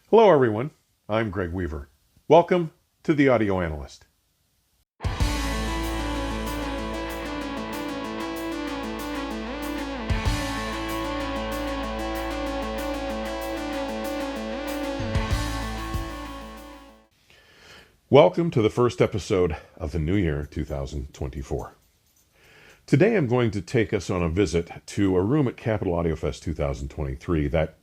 Hello everyone, I'm Greg Weaver. Welcome to The Audio Analyst. Welcome to the first episode of the new year, 2024. Today I'm going to take us on a visit to a room at Capital Audiofest 2023 that,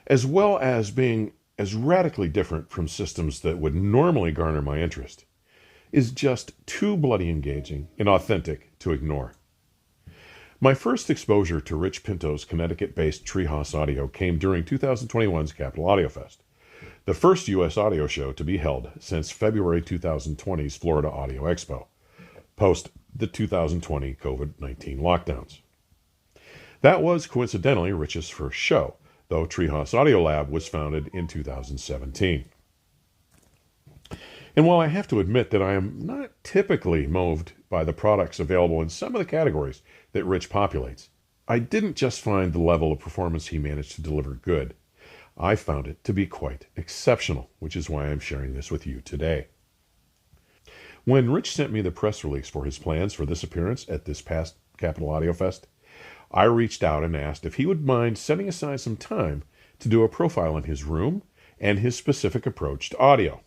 as well as being as radically different from systems that would normally garner my interest, is just too bloody engaging and authentic to ignore. My first exposure to Rich Pinto's Connecticut-based Treehaus audio came during 2021's Capital Audiofest, the first U.S. audio show to be held since February 2020's Florida Audio Expo, post the 2020 COVID-19 lockdowns. That was coincidentally Rich's first show, though Treehaus Audiolab was founded in 2017. And while I have to admit that I am not typically moved by the products available in some of the categories that Rich populates, I didn't just find the level of performance he managed to deliver good. I found it to be quite exceptional, which is why I'm sharing this with you today. When Rich sent me the press release for his plans for this appearance at this past Capital Audiofest, I reached out and asked if he would mind setting aside some time to do a profile in his room and his specific approach to audio.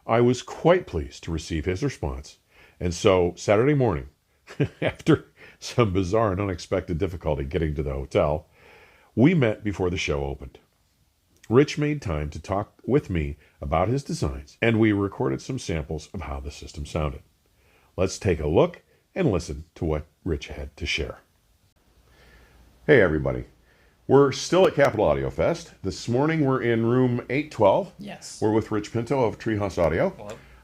I was quite pleased to receive his response, and so Saturday morning, after some bizarre and unexpected difficulty getting to the hotel, we met before the show opened. Rich made time to talk with me about his designs, and we recorded some samples of how the system sounded. Let's take a look and listen to what Rich had to share. Hey everybody, we're still at Capital Audiofest. This morning we're in room 812. Yes. We're with Rich Pinto of Treehaus Audio.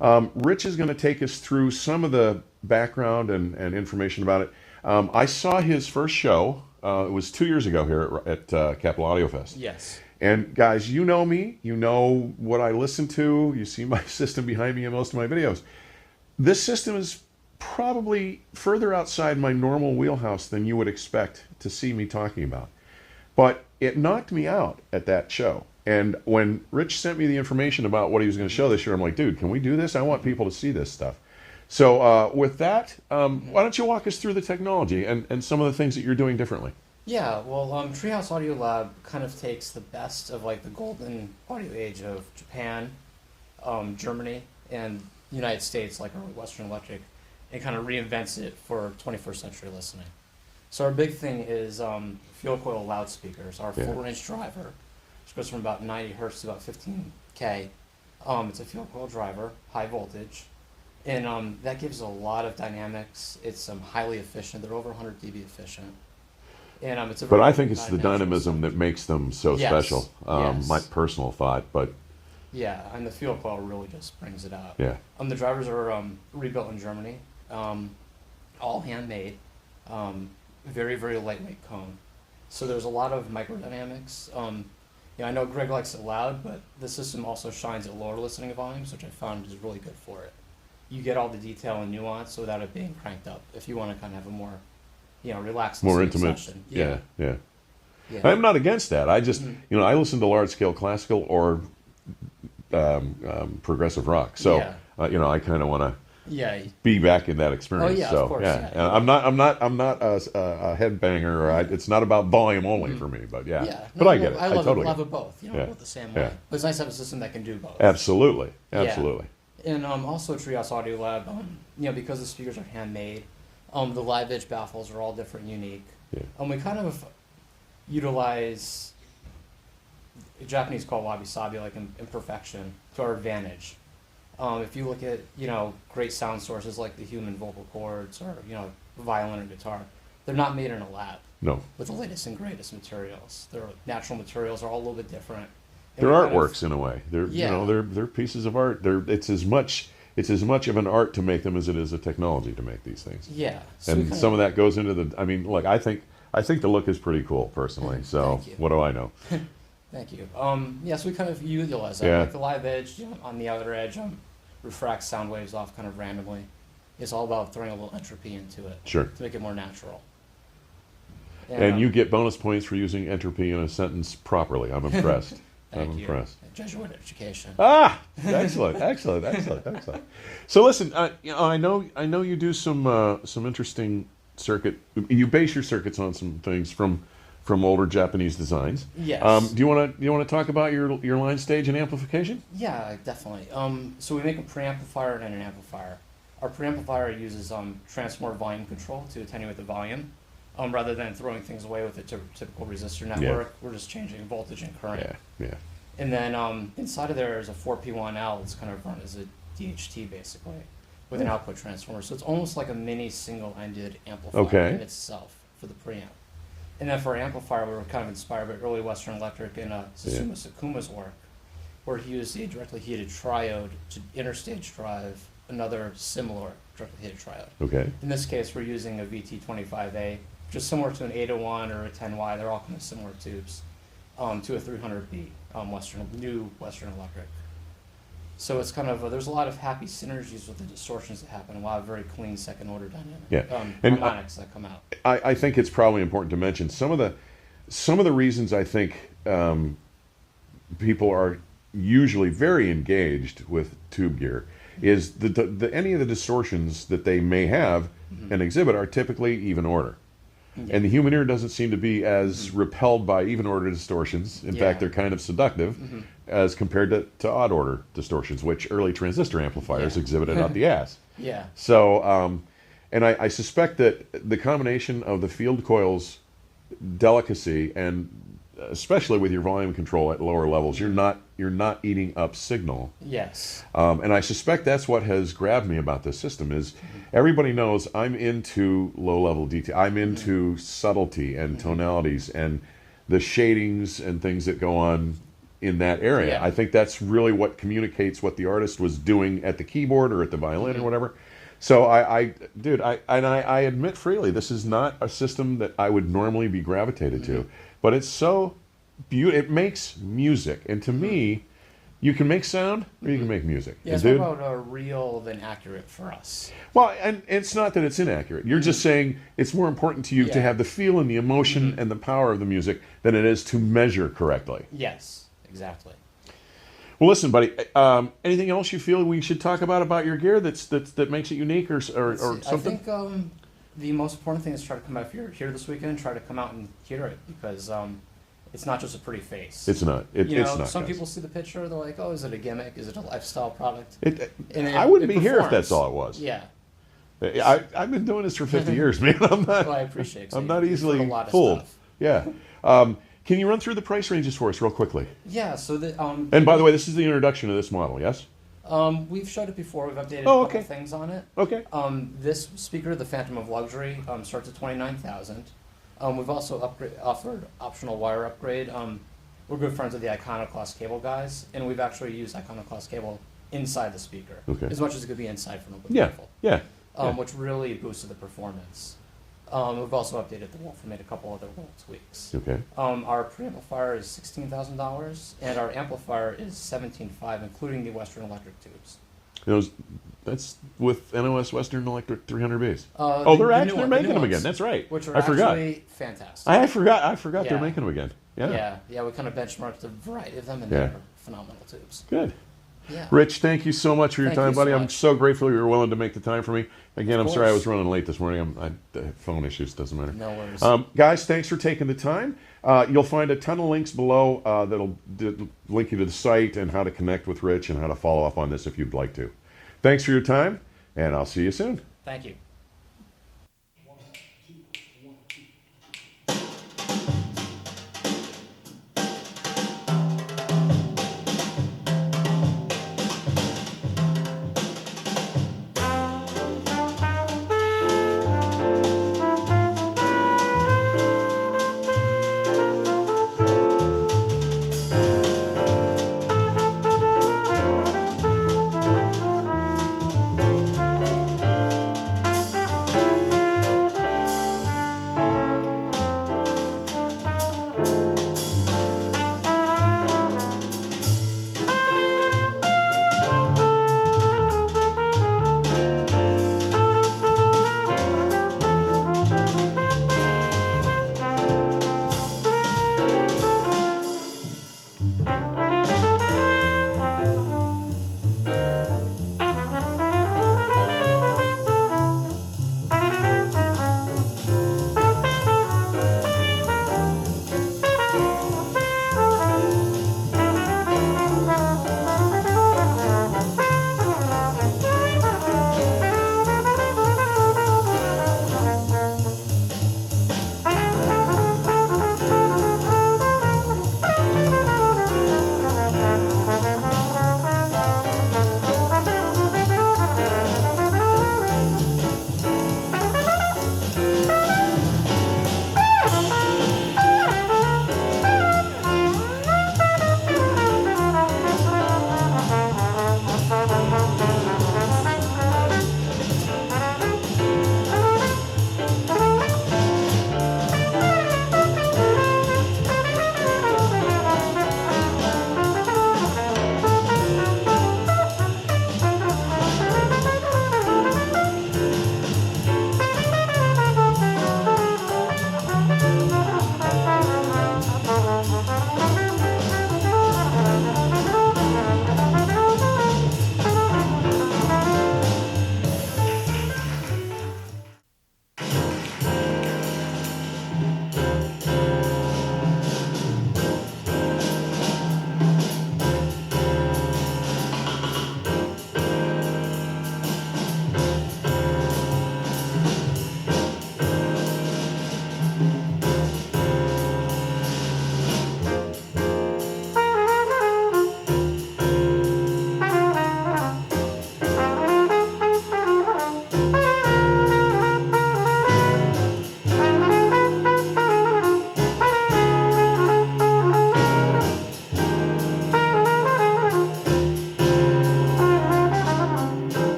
Hello. Rich is going to take us through some of the background and information about it. I saw his first show, it was 2 years ago here at Capital Audiofest. Yes. And guys, you know me, you know what I listen to, you see my system behind me in most of my videos. This system is probably further outside my normal wheelhouse than you would expect to see me talking about. But it knocked me out at that show. And when Rich sent me the information about what he was going to show this year, I'm like, dude, can we do this? I want people to see this stuff. So with that, why don't you walk us through the technology and some of the things that you're doing differently? Yeah, well, Treehaus Audiolab kind of takes the best of like the golden audio age of Japan, Germany, and the United States, like early Western Electric, and kind of reinvents it for 21st century listening. So our big thing is field coil loudspeakers, our 4-inch driver, which goes from about 90 hertz to about 15K. It's a field coil driver, high voltage, and that gives a lot of dynamics. It's highly efficient. They're over 100 dB efficient. And it's a but I think it's the dynamism that makes them so special. Yes. My personal thought, but yeah, and the field coil really just brings it out. yeah. The drivers are rebuilt in Germany, all handmade, very, very lightweight cone. So there's a lot of microdynamics. I know Greg likes it loud, but the system also shines at lower listening volumes, which I found is really good for it. You get all the detail and nuance without it being cranked up if you want to kind of have a more relaxed, more intimate session. Yeah. Yeah. I'm not against that. I just I listen to large scale classical or progressive rock, so I kind of want to be back in that experience. Oh yeah, so of course. And I'm not a headbanger. It's not about volume only for me, but but I get it. I love it both. Both the same way. Yeah. But it's nice to have a system that can do both. Absolutely. And also Treehaus Audiolab, because the speakers are handmade, the live edge baffles are all different and unique. Yeah. We kind of utilize Japanese called wabi-sabi, like imperfection, to our advantage. If you look at, great sound sources like the human vocal cords or, violin or guitar, they're not made in a lab. No. With the latest and greatest materials. Their natural materials are all a little bit different. They're artworks in a way. They're they're pieces of art. It's as much of an art to make them as it is a technology to make these things. Yeah. So and some of that goes into the. I mean, look, I think the look is pretty cool personally. So what do I know? Thank you. So we kind of utilize that. Like the live edge on the outer edge refracts sound waves off kind of randomly. It's all about throwing a little entropy into it. Sure. To make it more natural. And you get bonus points for using entropy in a sentence properly. I'm impressed. Thank I'm you. impressed. Jesuit education. Ah, excellent. So listen, I know you do some interesting circuit. You base your circuits on some things from older Japanese designs. Yes. Do you want to talk about your line stage and amplification? Yeah, definitely. So we make a preamplifier and an amplifier. Our preamplifier uses transformer volume control to attenuate the volume. Rather than throwing things away with a typical resistor network, we're just changing voltage and current. Yeah. And then inside of there is a 4P1L that's kind of run as a DHT basically, with an output transformer. So it's almost like a mini single-ended amplifier in itself for the preamp. And then for our amplifier, we were kind of inspired by early Western Electric and Susumu Sakuma's work, where he used a directly heated triode to interstage drive another similar directly heated triode. Okay. In this case, we're using a VT25A, just similar to an 801 or a 10Y. They're all kind of similar tubes, to a 300B new Western Electric. So it's kind of there's a lot of happy synergies with the distortions that happen, a lot of very clean second order dynamic harmonics that come out. I think it's probably important to mention some of the reasons I think people are usually very engaged with tube gear is any of the distortions that they may have and exhibit are typically even order. And the human ear doesn't seem to be as repelled by even order distortions. In fact, they're kind of seductive as compared to odd order distortions, which early transistor amplifiers exhibited out the ass. Yeah. So, and I suspect that the combination of the field coil's delicacy and especially with your volume control at lower levels, you're not eating up signal. Yes. And I suspect that's what has grabbed me about this system is everybody knows I'm into low-level detail. I'm into subtlety and tonalities and the shadings and things that go on in that area. Yeah. I think that's really what communicates what the artist was doing at the keyboard or at the violin or whatever. So I admit freely, this is not a system that I would normally be gravitated to, but it's so beautiful. It makes music, and to me, you can make sound or you can make music. Yeah, it's more about real than accurate for us. Well, and it's not that it's inaccurate. You're just saying it's more important to you to have the feel and the emotion and the power of the music than it is to measure correctly. Yes, exactly. Well, listen, buddy. Anything else you feel we should talk about your gear that makes it unique or something? I think the most important thing is try to come out if you're here this weekend. Try to come out and hear it because it's not just a pretty face. It's not. It's not. Some people see the picture, they're like, "Oh, is it a gimmick? Is it a lifestyle product?" I wouldn't be here if that's all it was. Yeah. I've been doing this for 50 years, man. Well, I appreciate it. I'm not easily fooled. Yeah. Can you run through the price ranges for us real quickly? Yeah. So and by the way, this is the introduction of this model, yes? We've showed it before. We've updated a couple things on it. Okay. This speaker, the Phantom of Luxury, starts at $29,000. We've also offered optional wire upgrade. We're good friends with the Iconoclast cable guys, and we've actually used Iconoclast cable inside the speaker, as much as it could be inside for nobody. Yeah. Which really boosted the performance. We've also updated the wolf and made a couple other little tweaks. Okay. Our preamplifier is $16,000, and our amplifier is $17,500, including the Western Electric tubes. That's with NOS Western Electric 300Bs. They're making them again. That's right. Which are actually fantastic. I forgot they're making them again. Yeah. We kind of benchmarked a variety of them, and they're phenomenal tubes. Good. Yeah. Rich, thank you so much for your time, buddy. So I'm so grateful you were willing to make the time for me. Again, I'm sorry I was running late this morning. Phone issues, doesn't matter. No worries. Guys, thanks for taking the time. You'll find a ton of links below that'll link you to the site and how to connect with Rich and how to follow up on this if you'd like to. Thanks for your time, and I'll see you soon. Thank you.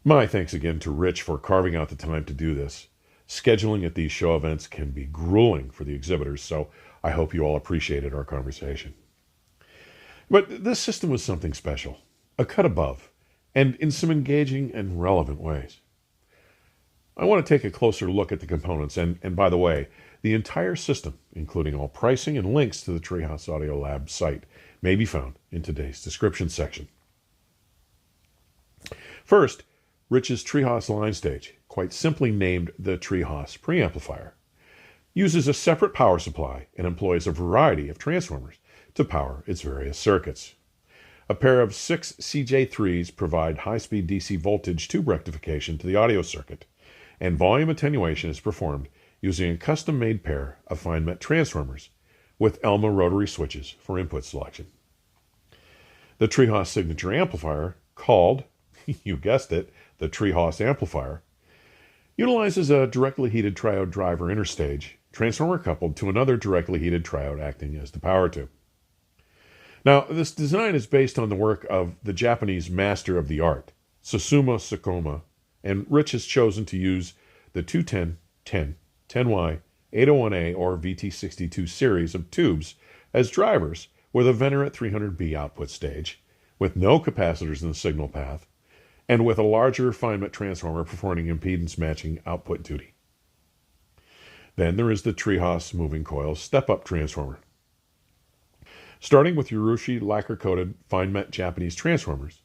My thanks again to Rich for carving out the time to do this. Scheduling at these show events can be grueling for the exhibitors, so I hope you all appreciated our conversation. But this system was something special, a cut above, and in some engaging and relevant ways. I want to take a closer look at the components, and by the way, the entire system, including all pricing and links to the Treehaus Audiolab site, may be found in today's description section. First, Rich's Treehaus line stage, quite simply named the Treehaus Preamplifier, uses a separate power supply and employs a variety of transformers to power its various circuits. A pair of 6 CJ3s provide high-speed DC voltage tube rectification to the audio circuit, and volume attenuation is performed using a custom-made pair of fine-met transformers with Elma rotary switches for input selection. The Treehaus signature amplifier, called, you guessed it, the Treehaus Amplifier, utilizes a directly heated triode driver interstage, transformer coupled to another directly heated triode acting as the power tube. Now, this design is based on the work of the Japanese master of the art, Susumu Sakoma, and Rich has chosen to use the 210, 10, 10Y, 801A, or VT62 series of tubes as drivers with a Venerat 300B output stage, with no capacitors in the signal path, and with a larger fine-met transformer performing impedance matching output duty. Then there is the Treehaus moving coil step-up transformer. Starting with Urushi lacquer-coated fine-met Japanese transformers,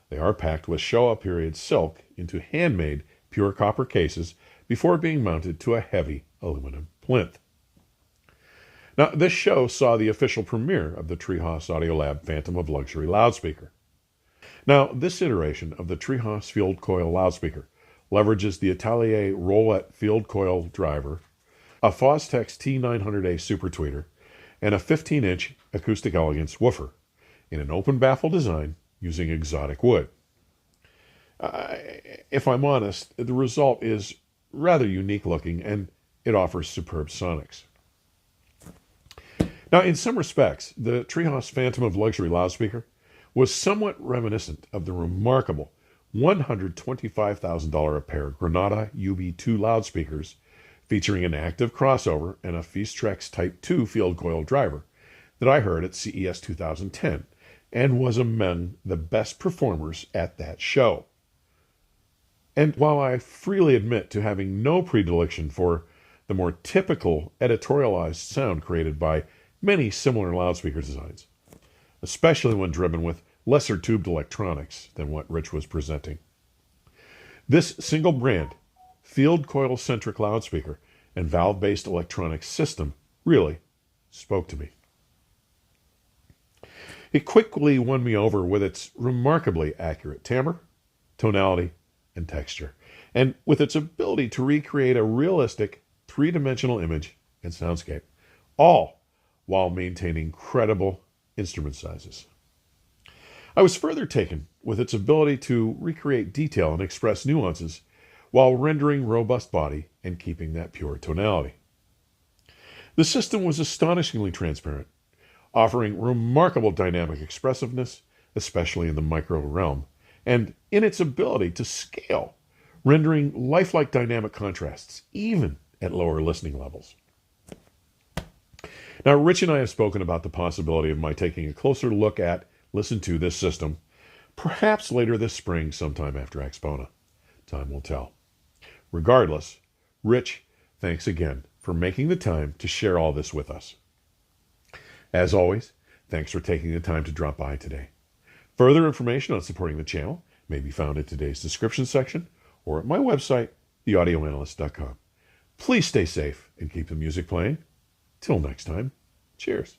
they are packed with Showa period silk into handmade pure copper cases before being mounted to a heavy aluminum plinth. Now, this show saw the official premiere of the Treehaus Audiolab Phantom of Luxury loudspeaker. Now, this iteration of the Treehaus field coil loudspeaker leverages the Atelier Rullit field coil driver, a Fostex T900A super tweeter, and a 15-inch acoustic elegance woofer in an open baffle design using exotic wood. If I'm honest, the result is rather unique looking and it offers superb sonics. Now, in some respects, the Treehaus Phantom of Luxury loudspeaker was somewhat reminiscent of the remarkable $125,000 a pair Granada UB II loudspeakers featuring an active crossover and a Feastrex Type 2 field coil driver that I heard at CES 2010 and was among the best performers at that show. And while I freely admit to having no predilection for the more typical editorialized sound created by many similar loudspeaker designs, especially when driven with lesser tubed electronics than what Rich was presenting, this single brand, field coil-centric loudspeaker and valve-based electronic system really spoke to me. It quickly won me over with its remarkably accurate timbre, tonality, and texture, and with its ability to recreate a realistic three-dimensional image and soundscape, all while maintaining credible instrument sizes. I was further taken with its ability to recreate detail and express nuances while rendering robust body and keeping that pure tonality. The system was astonishingly transparent, offering remarkable dynamic expressiveness, especially in the micro realm, and in its ability to scale, rendering lifelike dynamic contrasts even at lower listening levels. Now, Rich and I have spoken about the possibility of my taking a closer look at, listen to this system, perhaps later this spring, sometime after Expona. Time will tell. Regardless, Rich, thanks again for making the time to share all this with us. As always, thanks for taking the time to drop by today. Further information on supporting the channel may be found in today's description section or at my website, theaudioanalyst.com. Please stay safe and keep the music playing. Till next time, cheers.